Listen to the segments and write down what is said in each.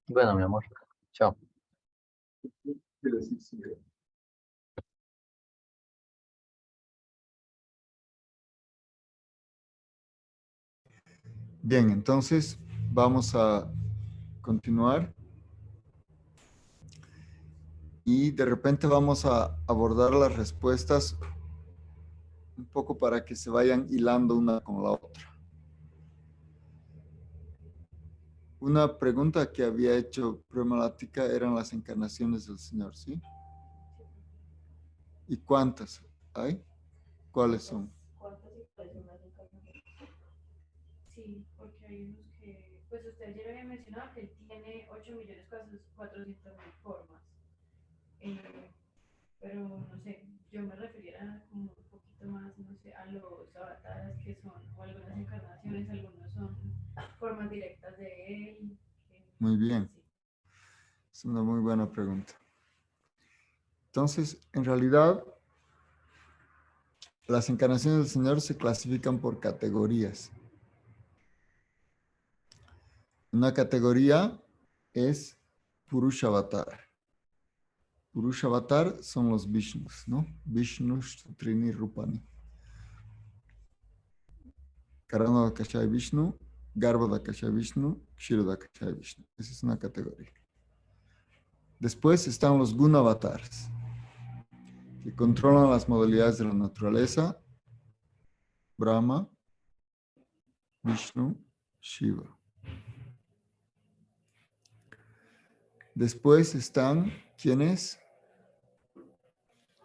Bueno, mi amor. Chao. Bien, entonces vamos a continuar y de repente vamos a abordar las respuestas un poco para que se vayan hilando una con la otra. Una pregunta que había hecho Premalática eran las encarnaciones del Señor, ¿sí? ¿Y cuántas hay? ¿Cuáles son? ¿Cuántas y cuáles son las encarnaciones? Sí, porque hay unos que, pues usted ayer había mencionado que él tiene 8.400.000 formas. Pero no sé, yo me refiriera como un poquito más, no sé, a los avatares que son, o algunas encarnaciones, algunos son formas directas de él. Muy bien. Es una muy buena pregunta. Entonces, en realidad, las encarnaciones del Señor se clasifican por categorías. Una categoría es Purusha Avatar. Purusha Avatar son los Vishnus, ¿no? Vishnu, Trini, Rupani. Karana Dakashaya Vishnu, Garbha Dakashaya Vishnu, Kshira Dakashaya Vishnu. Esa es una categoría. Después están los Guna Avatars, que controlan las modalidades de la naturaleza, Brahma, Vishnu, Shiva. Después están, ¿quiénes?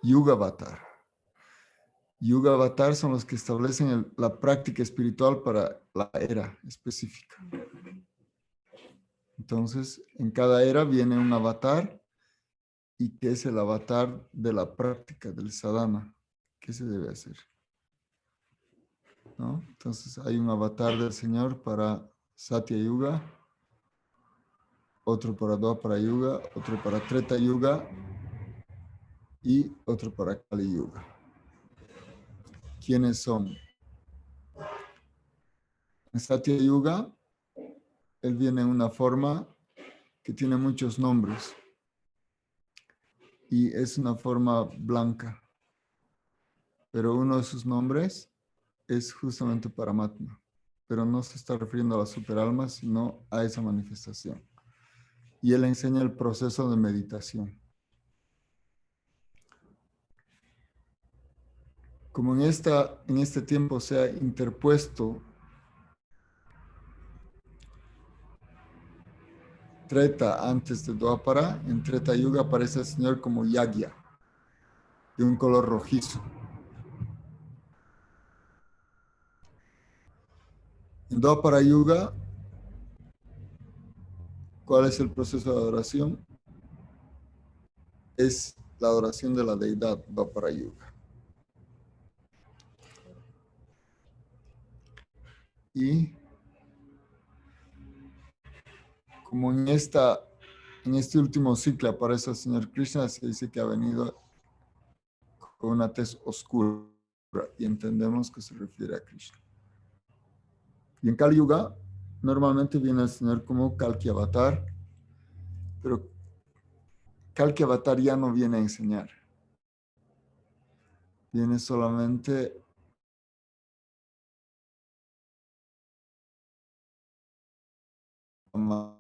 Yuga Avatar. Yuga Avatar son los que establecen la práctica espiritual para la era específica. Entonces, en cada era viene un avatar y que es el avatar de la práctica, del sadhana. ¿Qué se debe hacer? ¿No? Entonces, hay un avatar del Señor para Satya Yuga, otro para Dwapara Yuga, otro para Treta Yuga y otro para Kali Yuga. ¿Quiénes son? En Satya Yuga, él viene en una forma que tiene muchos nombres y es una forma blanca, pero uno de sus nombres es justamente Paramatma, pero no se está refiriendo a la superalma, sino a esa manifestación. Y él enseña el proceso de meditación. Como en este tiempo se ha interpuesto Treta antes de Dwapara, en Treta Yuga aparece el Señor como Yagya, de un color rojizo. En Dwapara Yuga, ¿cuál es el proceso de adoración? Es la adoración de la deidad Dwapara Yuga. Y como en este último ciclo aparece el Señor Krishna, se dice que ha venido con una tez oscura y entendemos que se refiere a Krishna. Y en Kali Yuga normalmente viene el Señor como Kalki Avatar, pero Kalki Avatar ya no viene a enseñar. Viene solamente a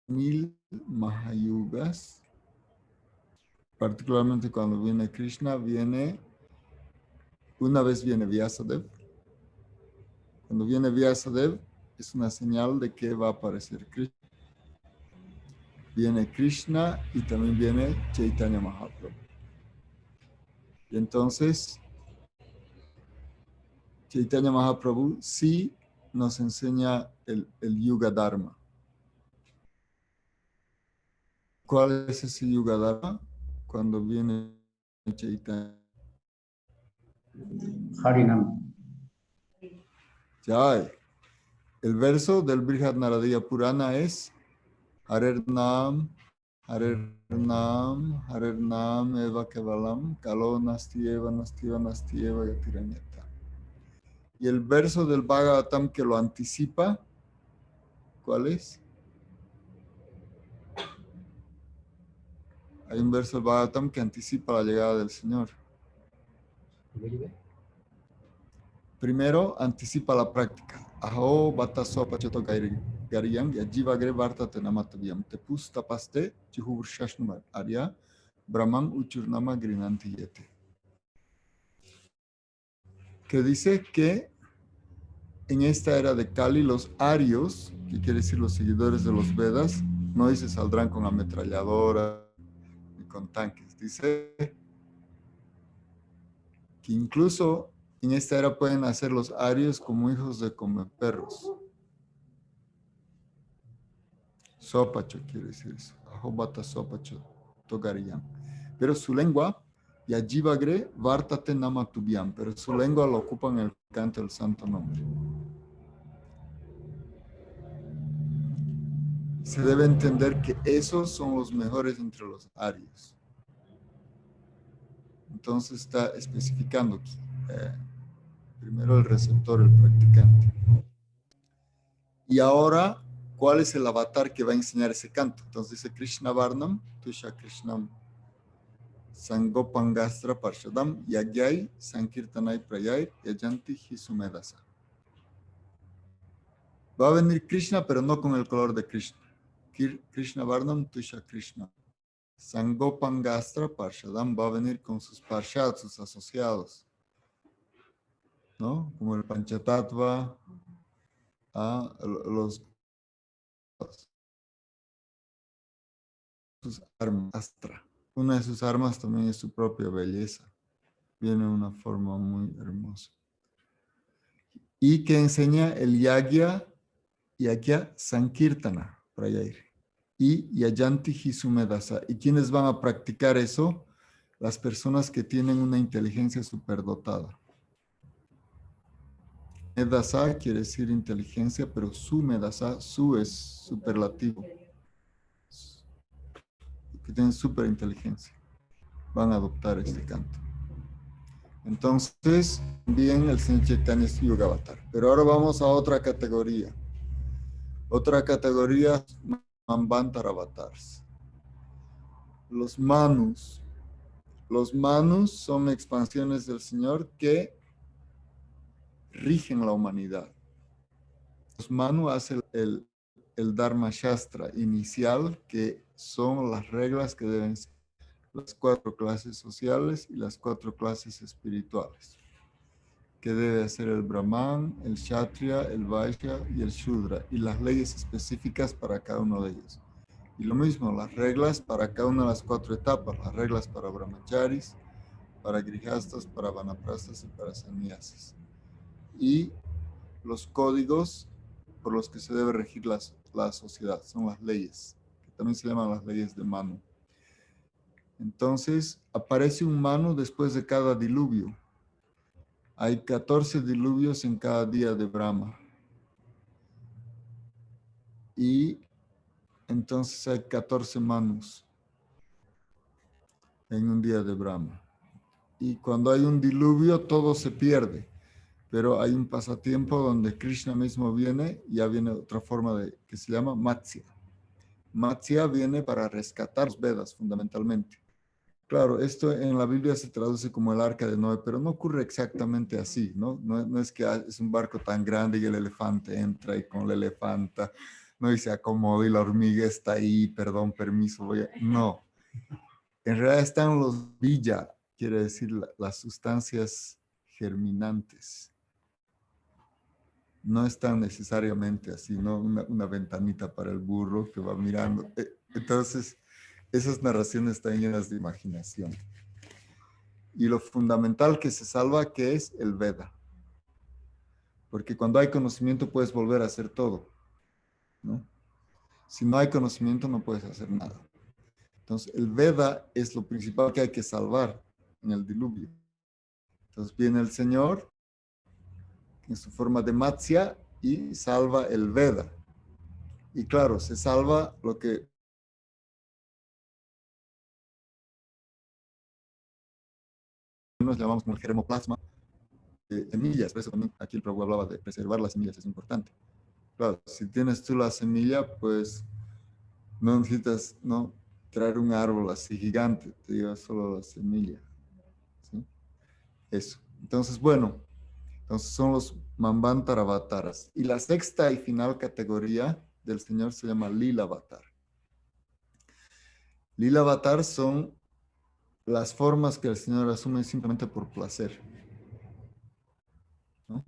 1000 Mahayugas. Particularmente cuando viene Krishna, una vez viene Vyasadev. Cuando viene Vyasadev, es una señal de que va a aparecer Krishna. Viene Krishna y también viene Chaitanya Mahaprabhu. Y entonces, Chaitanya Mahaprabhu sí nos enseña el Yuga Dharma. ¿Cuál es ese Yuga Dharma? Cuando viene Chaitanya. Harinam. Ya, el verso del Brihad Naradiya Purana es Harer Nam, Harer Nam, Eva Kevalam, Kalo Nastieva, Nastieva, Nastieva, Yatiranyata. Y el verso del Bhagavatam que lo anticipa, ¿cuál es? Hay un verso del Bhagavatam que anticipa la llegada del Señor. Primero, anticipa la práctica. Aho bata sopa cheto gariyang ya jivagre varta tenamatavyam te pusta paste chihurshnumar arya brahman uchurnama grinanti yete. Que dice que en esta era de Kali los arios, que quiere decir los seguidores de los Vedas, no dice saldrán con ametralladoras ni con tanques. Dice que incluso en esta era pueden hacer los arios como hijos de come perros. Sopacho quiere decir eso. Ahobata sopacho togarían. Pero su lengua, yajivagre vartate namatubiam, pero su lengua lo ocupa en el canto del santo nombre. Se debe entender que esos son los mejores entre los arios. Entonces está especificando aquí. Primero el receptor, el practicante. Y ahora, ¿cuál es el avatar que va a enseñar ese canto? Entonces dice Krishna Varnam, Tusha Krishnam, Sangopangastra Parshadam, Yagyai, Sankirtanai Prayai, Yajanti Hisumedasa. Va a venir Krishna, pero no con el color de Krishna. Krishna Varnam, Tusha Krishna. Sangopangastra Parshadam va a venir con sus parshad, sus asociados, ¿no? Como el Panchatattva, los sus armas, astra. Una de sus armas también es su propia belleza. Viene de una forma muy hermosa. Y que enseña el Yagya Sankirtana, Prayai. Y Yajanti Hisumedasa. ¿Y quiénes van a practicar eso? Las personas que tienen una inteligencia superdotada. Medasa quiere decir inteligencia, pero su medasa, su es superlativo. Que tienen superinteligencia. Van a adoptar este canto. Entonces, bien, el Señor Chaitanya es Yoga Avatar. Pero ahora vamos a otra categoría. Otra categoría, Manvantara Avatars. Los Manus. Los Manus son expansiones del Señor que rigen la humanidad. Los Manu hacen el Dharma Shastra inicial, que son las reglas que deben ser las 4 clases sociales y las 4 clases espirituales, que debe hacer el Brahman, el Kshatriya, el Vaishya y el Shudra, y las leyes específicas para cada uno de ellos. Y lo mismo, las reglas para cada una de las 4 etapas, las reglas para brahmacharis, para grihastas, para vanaprastas y para sannyasis. Y los códigos por los que se debe regir la sociedad, son las leyes, que también se llaman las leyes de Manu. Entonces, aparece un Manu después de cada diluvio. Hay 14 diluvios en cada día de Brahma. Y entonces hay 14 Manus en un día de Brahma. Y cuando hay un diluvio, todo se pierde. Pero hay un pasatiempo donde Krishna mismo viene, ya viene otra forma que se llama Matsya. Matsya viene para rescatar los Vedas, fundamentalmente. Claro, esto en la Biblia se traduce como el arca de Noé, pero no ocurre exactamente así, ¿no? No es que es un barco tan grande y el elefante entra y con la elefanta, no, y se acomoda y la hormiga está ahí, perdón, permiso, no. En realidad están los villa, quiere decir las sustancias germinantes. No están necesariamente así, ¿no? Una ventanita para el burro que va mirando. Entonces, esas narraciones están llenas de imaginación. Y lo fundamental que se salva, que es el Veda. Porque cuando hay conocimiento puedes volver a hacer todo, ¿no? Si no hay conocimiento no puedes hacer nada. Entonces, el Veda es lo principal que hay que salvar en el diluvio. Entonces viene el Señor en su forma de Matsya y salva el Veda. Y claro, se salva lo que nos llamamos como el germoplasma, semillas. Por eso también aquí el Prabhu hablaba de preservar las semillas, es importante. Claro, si tienes tú la semilla, pues no necesitas no traer un árbol así gigante, te lleva solo la semilla. ¿Sí? Eso. Entonces, bueno, entonces son los Mambantarabhataras. Y la sexta y final categoría del Señor se llama Lila Avatar. Lila Avatar son las formas que el Señor asume simplemente por placer, ¿no?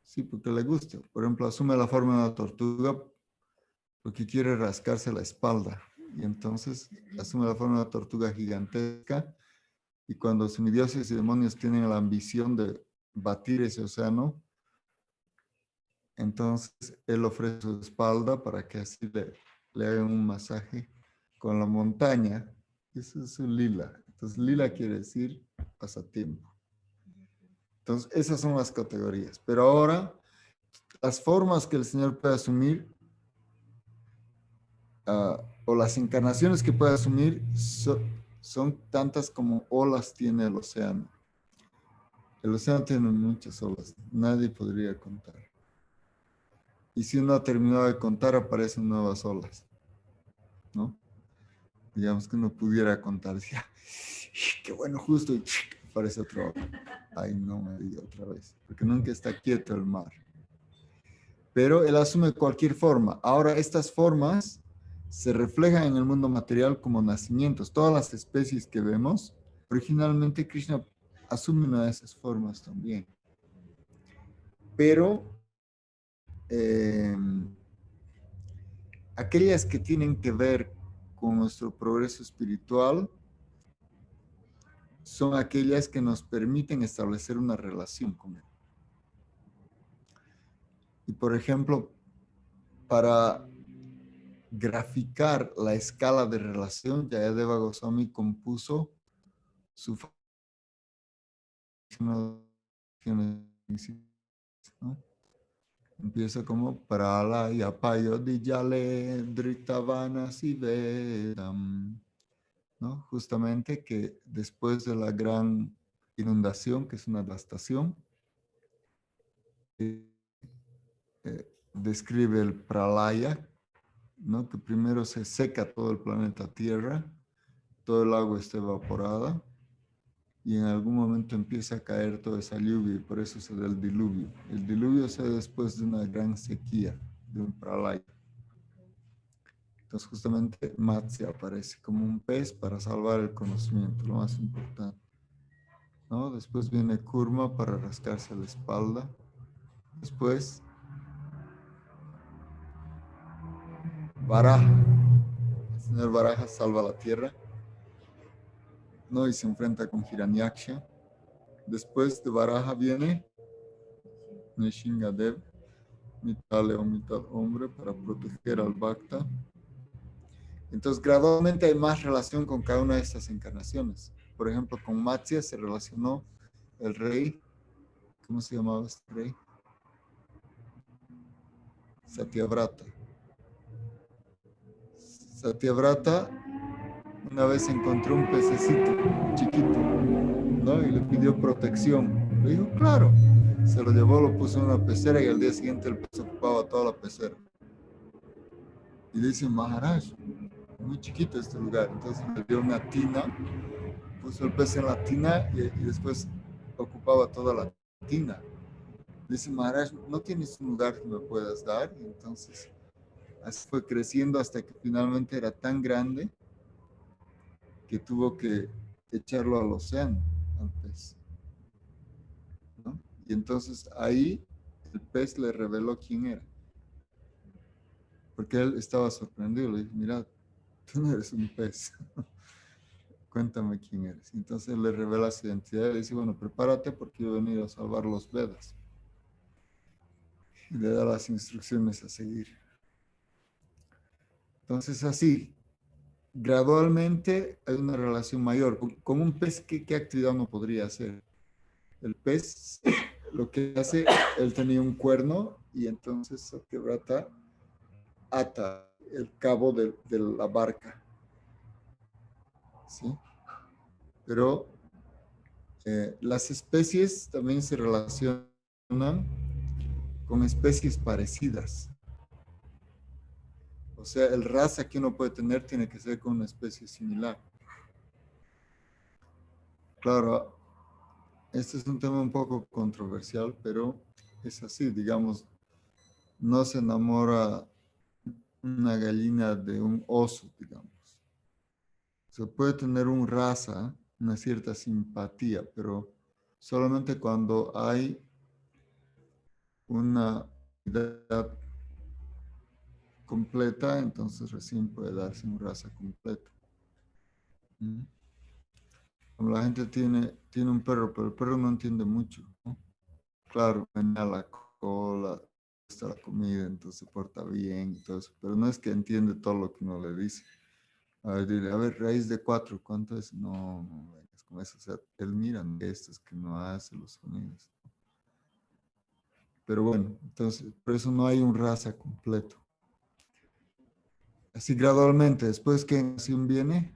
Sí, porque le gusta. Por ejemplo, asume la forma de una tortuga porque quiere rascarse la espalda. Y entonces asume la forma de una tortuga gigantesca. Y cuando semidioses y demonios tienen la ambición de batir ese océano, entonces él ofrece su espalda para que así le hagan un masaje con la montaña. Eso es un lila. Entonces, lila quiere decir pasatiempo. Entonces, esas son las categorías. Pero ahora, las formas que el Señor puede asumir, o las encarnaciones que puede asumir, son tantas como olas tiene el océano. El océano tiene muchas olas, nadie podría contar. Y si uno ha terminado de contar, aparecen nuevas olas, ¿no? Digamos que uno pudiera contar, decía, qué bueno, justo, y aparece otra ola. Ay, no me diga otra vez, porque nunca está quieto el mar. Pero él asume cualquier forma. Ahora, estas formas se reflejan en el mundo material como nacimientos. Todas las especies que vemos, originalmente Krishna asume una de esas formas también. Pero eh, aquellas que tienen que ver con nuestro progreso espiritual son aquellas que nos permiten establecer una relación con él. Y por ejemplo, para graficar la escala de relación, Jayadeva Goswami compuso su ¿no? Empieza como pralaya payodiyale dritavana sivedam, ¿no? Justamente que después de la gran inundación, que es una devastación, describe el pralaya, ¿no? Que primero se seca todo el planeta Tierra, todo el agua está evaporada, y en algún momento empieza a caer toda esa lluvia y por eso se da el diluvio. El diluvio se da después de una gran sequía, de un pralaya. Entonces justamente Matsya aparece como un pez para salvar el conocimiento, lo más importante, ¿no? Después viene Kurma para rascarse la espalda. Después Varaha. El señor Varaha salva la tierra, ¿no? Y se enfrenta con Hiranyaksha. Después de Varaha viene Nishingadev, mitad león, mitad hombre, para proteger al Bhakta. Entonces, gradualmente hay más relación con cada una de estas encarnaciones. Por ejemplo, con Matsya se relacionó el rey, ¿cómo se llamaba este rey? Satyavrata. Satyavrata una vez encontró un pececito chiquito, ¿no? Y le pidió protección. Le dijo, claro. Se lo llevó, lo puso en una pecera y al día siguiente el pez ocupaba toda la pecera. Y dice, Maharaj, muy chiquito este lugar. Entonces le dio una tina, puso el pez en la tina y después ocupaba toda la tina. Dice, Maharaj, ¿no tienes un lugar que me puedas dar? Y entonces así fue creciendo hasta que finalmente era tan grande que tuvo que echarlo al océano, al pez, ¿no? Y entonces ahí el pez le reveló quién era, porque él estaba sorprendido. Le dijo, mira, tú no eres un pez, cuéntame quién eres. Y entonces él le revela su identidad y le dice, bueno, prepárate porque yo he venido a salvar los Vedas. Y le da las instrucciones a seguir. Entonces así, gradualmente hay una relación mayor. Con un pez, ¿qué actividad uno podría hacer? El pez lo que hace, él tenía un cuerno y entonces Satyavrata ata el cabo de la barca, ¿sí? Pero las especies también se relacionan con especies parecidas. O sea, el raza que uno puede tener tiene que ser con una especie similar. Claro, este es un tema un poco controversial, pero es así, digamos, no se enamora una gallina de un oso, digamos. Se puede tener un raza, una cierta simpatía, pero solamente cuando hay una edad completa, entonces recién puede darse una raza completa. ¿Mm? Como la gente tiene un perro, pero el perro no entiende mucho, ¿no? Claro, venía a la cola, está la comida, entonces se porta bien y todo eso, pero no es que entiende todo lo que uno le dice. A ver, dile, a ver, raíz de 4, ¿cuánto es? No, no vengas con eso. O sea, él mira gestos que no hace los sonidos. Pero bueno, entonces, por eso no hay un raza completo. Así gradualmente, después que nación viene,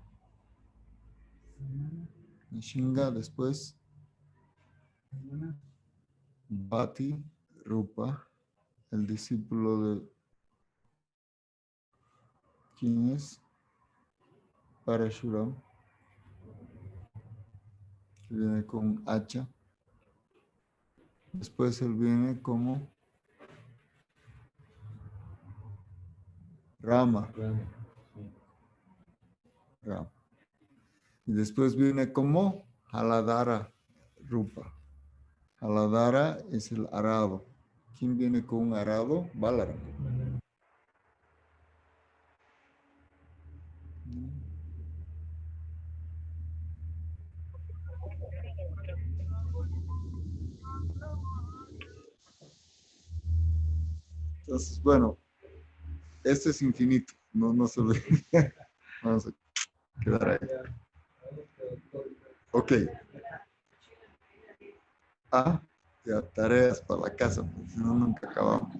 Nishinga, después Bhati, Rupa, el discípulo de ¿quién es? Parashuram, que viene con hacha. Después él viene como Rama, Rama. Y después viene como Haladara, Rupa. Haladara es el arado. ¿Quién viene con un arado? Balaram. Entonces, bueno, este es infinito. No se ve. Vamos a quedar ahí. Ok. Ah, ya, tareas para la casa, porque si no, nunca acabamos.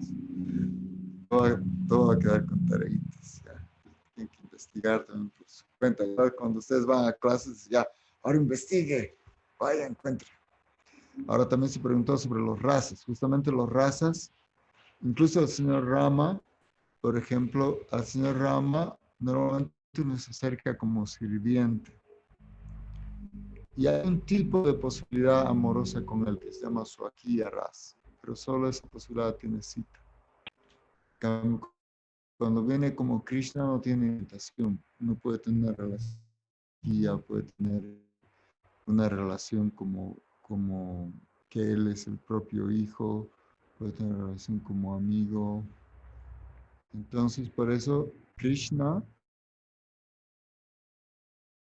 Todo va a quedar con tareitas. Ya. Tienen que investigar también por su cuenta. Ya cuando ustedes van a clases, ya, ahora investigue, vaya, encuentre. Ahora también se preguntó sobre los razas. Justamente los razas, incluso el señor Rama, por ejemplo, al señor Rama normalmente uno se acerca como sirviente. Y hay un tipo de posibilidad amorosa con él que se llama Swakiya Ras, pero solo esa posibilidad tiene cita. Cuando viene como Krishna no tiene invitación, no puede tener una relación, puede tener una relación como que él es el propio hijo, puede tener una relación como amigo. Entonces, por eso Krishna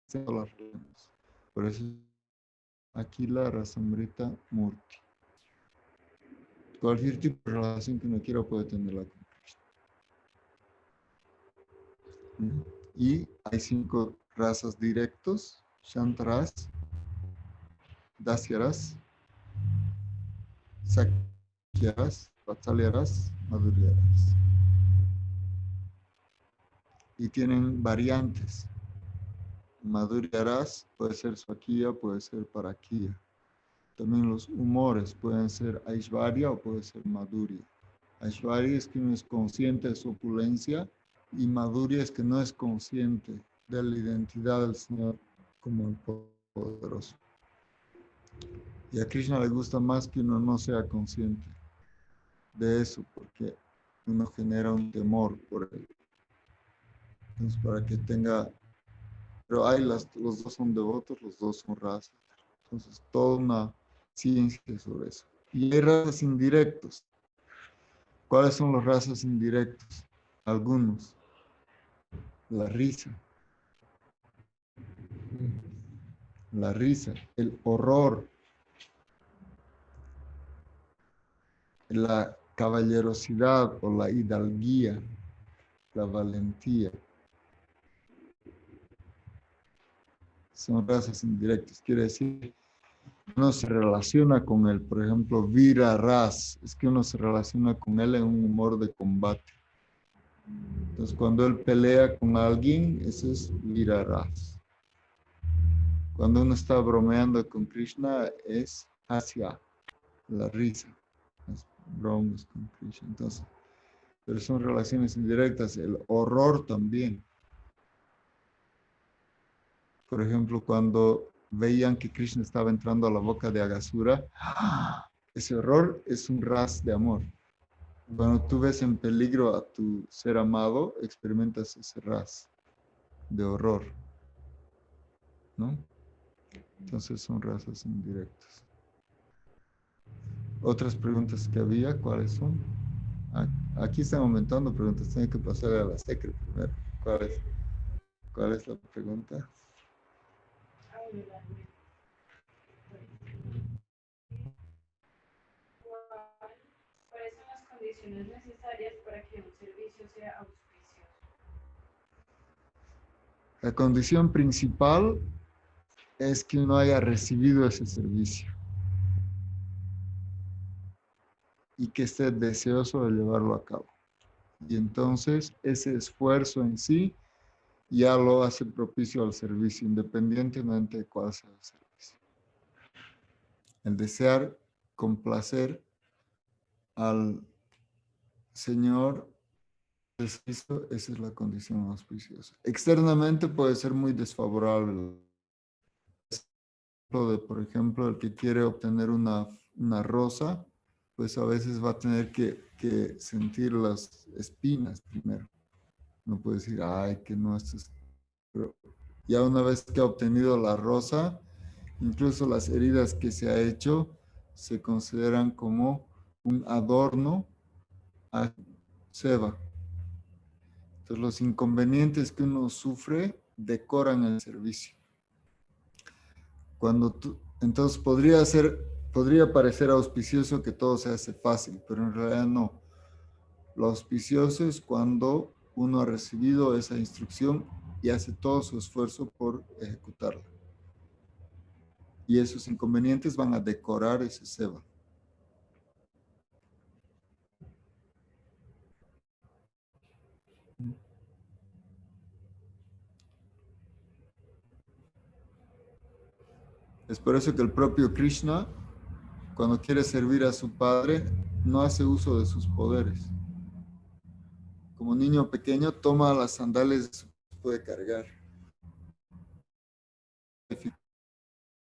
se las relaciones. Por eso aquí la Rasamrita Murti. Cualquier tipo de relación que uno quiera puede tenerla con Krishna. Y hay 5 razas directos: Shantaras, Dasyaras, Sakyaras, Vatsalyaras, Madhuryaras. Y tienen variantes. Madhuryaras puede ser Swakiya, puede ser Parakiya. También los humores pueden ser Aishvarya o puede ser Madhurya. Aishvarya es que uno es consciente de su opulencia y Madhurya es que no es consciente de la identidad del Señor como el poderoso. Y a Krishna le gusta más que uno no sea consciente de eso, porque uno genera un temor por él. Entonces, para que tenga... Pero los dos son devotos, los dos son razas. Entonces, toda una ciencia sobre eso. Y hay razas indirectos. ¿Cuáles son los razas indirectos? Algunos. La risa. La risa, el horror, la caballerosidad o la hidalguía, la valentía. Son razas indirectas. Quiere decir uno se relaciona con él. Por ejemplo, Vira Ras, es que uno se relaciona con él en un humor de combate. Entonces, cuando él pelea con alguien, eso es Vira Ras. Cuando uno está bromeando con Krishna, es hacia la risa, las bromas con Krishna. Entonces, pero son relaciones indirectas. El horror también. Por ejemplo, cuando veían que Krishna estaba entrando a la boca de Agasura, ese horror es un ras de amor. Cuando tú ves en peligro a tu ser amado, experimentas ese ras de horror, ¿no? Entonces son rasas indirectas. Otras preguntas que había, ¿cuáles son? Aquí están aumentando preguntas, tengo que pasar a la secre primero. ¿Cuál es la pregunta? ¿Cuáles son las condiciones necesarias para que un servicio sea auspicioso? La condición principal es que uno haya recibido ese servicio y que esté deseoso de llevarlo a cabo. Y entonces ese esfuerzo en sí ya lo hace propicio al servicio, independientemente de cuál sea el servicio. El desear complacer al Señor, esa es la condición auspiciosa. Externamente puede ser muy desfavorable. Por ejemplo, el que quiere obtener una rosa, pues a veces va a tener que sentir las espinas primero. No puede decir, ay, que no, esto es... Pero ya una vez que ha obtenido la rosa, incluso las heridas que se ha hecho se consideran como un adorno a Seva. Entonces los inconvenientes que uno sufre decoran el servicio. Entonces podría parecer auspicioso que todo se hace fácil, pero en realidad no. Lo auspicioso es cuando uno ha recibido esa instrucción y hace todo su esfuerzo por ejecutarla. Y esos inconvenientes van a decorar ese seva. Es por eso que el propio Krishna, cuando quiere servir a su padre, no hace uso de sus poderes. Como niño pequeño, toma las sandalias de su padre, puede cargar.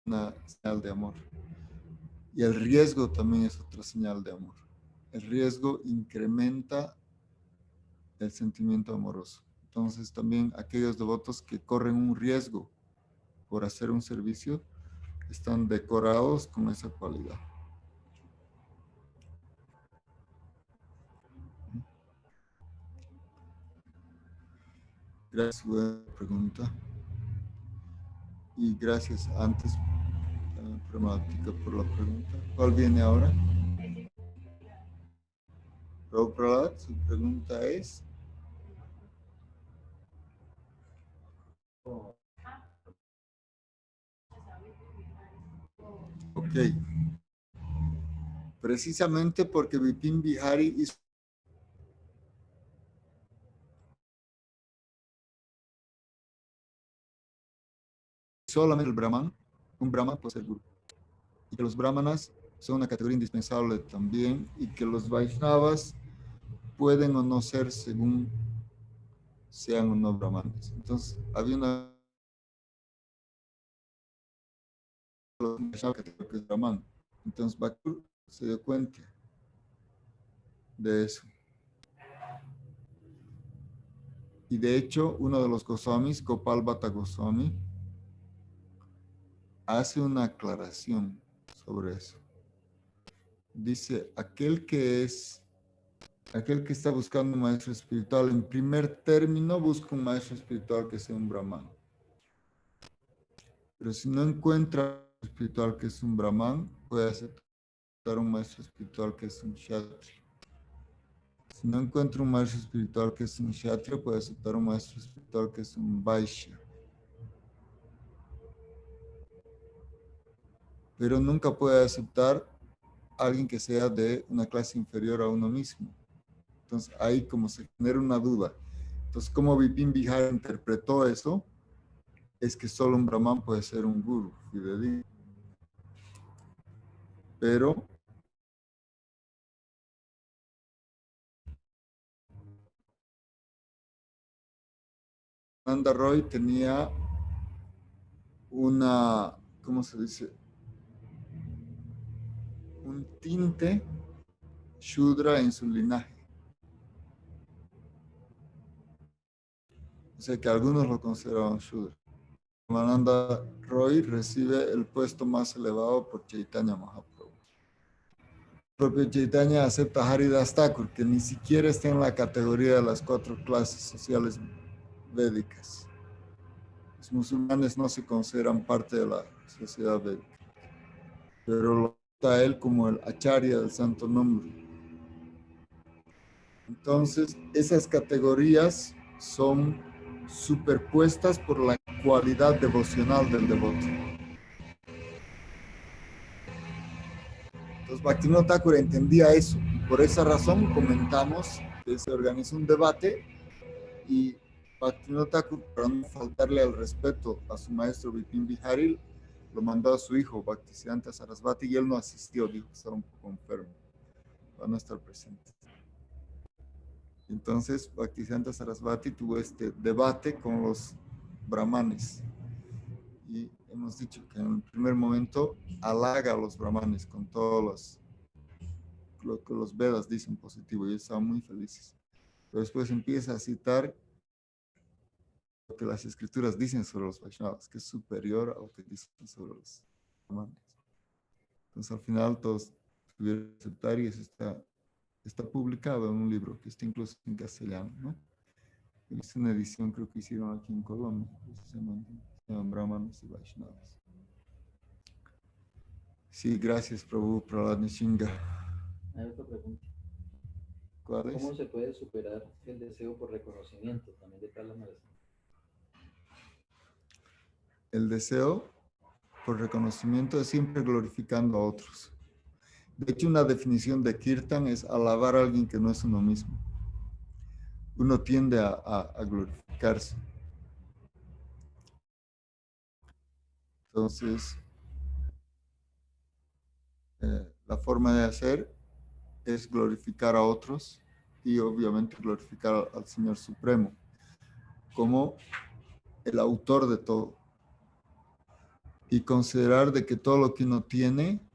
Una señal de amor. Y el riesgo también es otra señal de amor. El riesgo incrementa el sentimiento amoroso. Entonces también aquellos devotos que corren un riesgo por hacer un servicio están decorados con esa cualidad. Gracias, buena pregunta. Y gracias antes, Prabhupada, por la pregunta. ¿Cuál viene ahora? Prabhupada, su pregunta es... Ok. Precisamente porque Vipin Bihari hizo solamente el Brahman, un Brahman puede ser Guru. Y que los Brahmanas son una categoría indispensable también y que los Vaishnavas pueden o no ser según sean o no Brahmanes. Entonces, había una categoría que es Brahman. Entonces, Bakur se dio cuenta de eso. Y de hecho, uno de los Goswamis, Gopal Bhatta Goswami, hace una aclaración sobre eso. Dice, aquel que está buscando un maestro espiritual, en primer término busca un maestro espiritual que sea un brahman. Pero si no encuentra un maestro espiritual que es un brahman, puede aceptar un maestro espiritual que es un kshatriya. Si no encuentra un maestro espiritual que es un kshatriya, puede aceptar un maestro espiritual que es un vaishya. pero nunca puede aceptar a alguien que sea de una clase inferior a uno mismo. Entonces ahí como se genera una duda. Entonces, como Vipin Bihar interpretó eso, es que solo un brahman puede ser un guru fidedigno. Pero Nanda Roy tenía una, ¿cómo se dice? Un tinte Shudra en su linaje. O sea que algunos lo consideraban Shudra. Nanda Roy recibe el puesto más elevado por Chaitanya Mahaprabhu. El propio Chaitanya acepta a Haridas Thakur, que ni siquiera está en la categoría de las 4 clases sociales védicas. Los musulmanes no se consideran parte de la sociedad védica, pero lo trata a él como el acharya del santo nombre. Entonces, esas categorías son superpuestas por la cualidad devocional del devoto. Entonces, Bhaktivinoda Thakur entendía eso, y por esa razón comentamos que se organizó un debate y Bhaktivinoda Thakur, para no faltarle al respeto a su maestro Vipin Bihari, lo mandó a su hijo Bhaktisiddhanta Sarasvati y él no asistió, dijo que estaba un poco enfermo, para no estar presente. Entonces, Bhaktisiddhanta Sarasvati tuvo este debate con los brahmanes. Y hemos dicho que en el primer momento halaga a los brahmanes con todos lo que los Vedas dicen positivo y ellos estaban muy felices. Pero después empieza a citar lo que las escrituras dicen sobre los Vaishnavas, que es superior a lo que dicen sobre los brahmanes. Entonces, al final, todos tuvieron que aceptar y eso está publicado en un libro que está incluso en castellano, ¿no? Es una edición, creo que hicieron aquí en Colombia, se llaman Brahmanes y Vaishnavas. Sí, gracias, Prabhu, Prahlad Nishinga. Hay otra pregunta. ¿Cuál es? ¿Cómo se puede superar el deseo por reconocimiento también de Prahlad Narasimha? El deseo por reconocimiento es siempre glorificando a otros. De hecho, una definición de Kirtan es alabar a alguien que no es uno mismo. Uno tiende a glorificarse. Entonces, la forma de hacer es glorificar a otros y obviamente glorificar al Señor Supremo como el autor de todo. Y considerar de que todo lo que uno tiene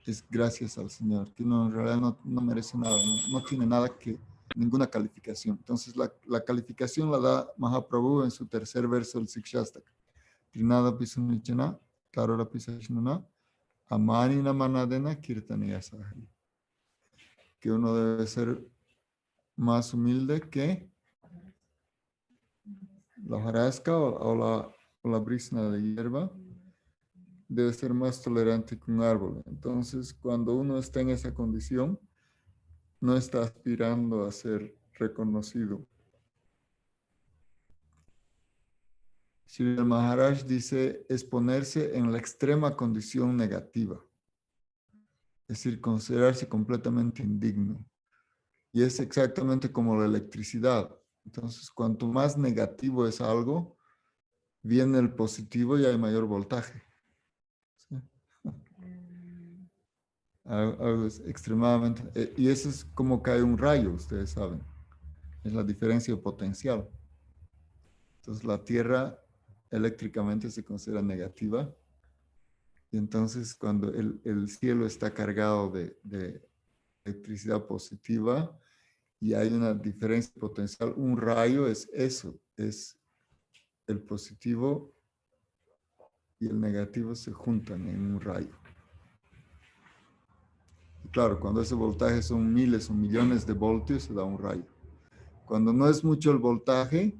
es gracias al Señor, que uno en realidad no merece nada, no tiene nada que, ninguna calificación. Entonces la calificación la da Mahaprabhu en su tercer verso del Sikshastaka. Trinada Pisunichana, Karora Pisashnana, Amanina Manadena, Kirtaniya Sahari. Que uno debe ser más humilde que la hojarasca o la brisna de hierba, debe ser más tolerante que un árbol. Entonces, cuando uno está en esa condición, no está aspirando a ser reconocido. Sri Maharaj dice, es ponerse en la extrema condición negativa, es decir, considerarse completamente indigno. Y es exactamente como la electricidad. Entonces, cuanto más negativo es algo, viene el positivo y hay mayor voltaje. ¿Sí? Algo es extremadamente... y eso es como cae un rayo, ustedes saben. Es la diferencia potencial. Entonces, la Tierra eléctricamente se considera negativa. Y entonces, cuando el cielo está cargado de electricidad positiva y hay una diferencia potencial, un rayo es eso, es el positivo y el negativo se juntan en un rayo. Y claro, cuando ese voltaje son miles o millones de voltios, se da un rayo. Cuando no es mucho el voltaje,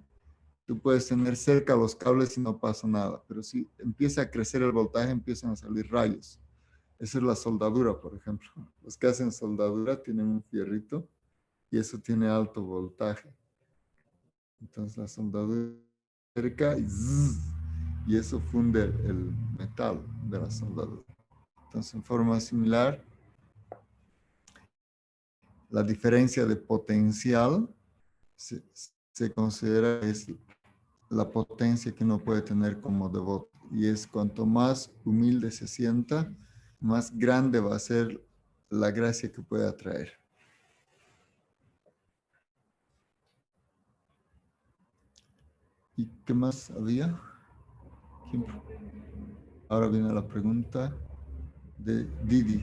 tú puedes tener cerca los cables y no pasa nada. Pero si empieza a crecer el voltaje, empiezan a salir rayos. Esa es la soldadura, por ejemplo. Los que hacen soldadura tienen un fierrito y eso tiene alto voltaje. Entonces la soldadura cerca y eso funde el metal de la soldadura. Entonces, en forma similar, la diferencia de potencial se considera es la potencia que uno puede tener como devoto. Y es cuanto más humilde se sienta, más grande va a ser la gracia que puede atraer. ¿Y qué más había? Ahora viene la pregunta de Didi.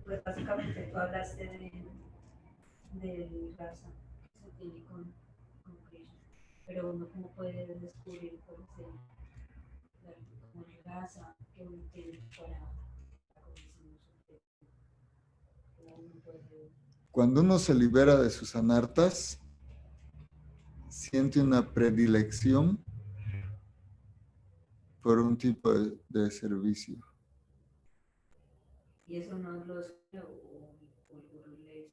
Pues básicamente tú hablaste del rasa que se tiene con Krishna, pero uno cómo puede descubrir por qué como el rasa que uno tiene para conocer uno puede... Cuando uno se libera de sus anartas, siente una predilección por un tipo de servicio. Y eso no lo escucha o el gurú le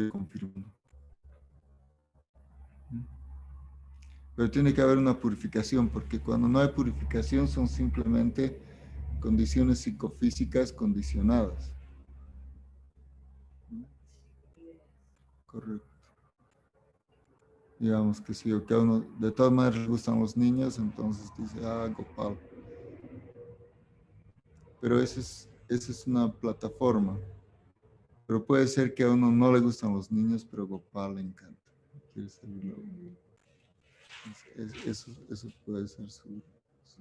Confirmo. Pero tiene que haber una purificación, porque cuando no hay purificación son simplemente condiciones psicofísicas condicionadas. Correcto. Digamos que si a uno de todas maneras le gustan los niños, entonces dice, Gopal. Pero esa es una plataforma. Pero puede ser que a uno no le gustan los niños, pero Gopal le encanta. Quiere ser luego. Eso puede ser su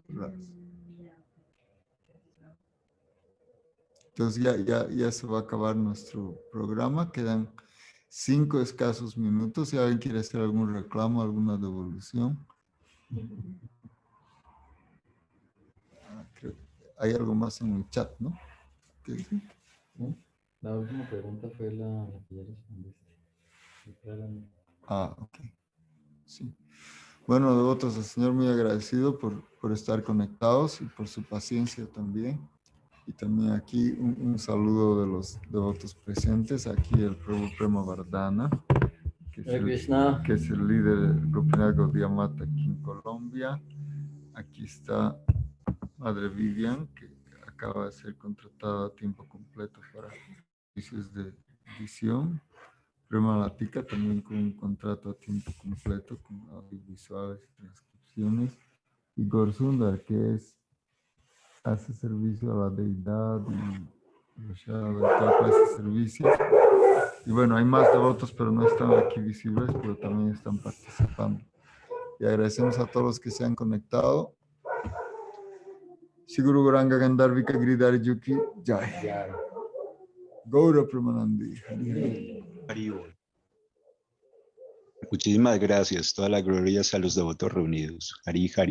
raza. Entonces ya se va a acabar nuestro programa. Quedan 5 escasos minutos. Si alguien quiere hacer algún reclamo, alguna devolución. Creo que hay algo más en el chat, ¿no? ¿No? La última pregunta fue la que ya respondiste. Ok. Sí. Bueno, devotos, el Señor muy agradecido por estar conectados y por su paciencia también. Y también aquí un saludo de los devotos presentes. Aquí el Prabhu Prema Vardhana, que es el líder del Gopinath Gaudiya Mata aquí en Colombia. Aquí está Madre Vivian, que acaba de ser contratada a tiempo completo para servicios de edición. Prema Latika también con un contrato a tiempo completo con audiovisuales y transcripciones. Y Gorsundar, que hace servicio a la deidad y toda clase de servicios. Y bueno, hay más devotos, pero no están aquí visibles, pero también están participando. Y agradecemos a todos los que se han conectado. Shiguru Goranga Gandharvika Giridhari Yuki Jai. Gaura Pramanandi. Haribol. Muchísimas gracias. Toda la gloria a los devotos reunidos. Hari Hari.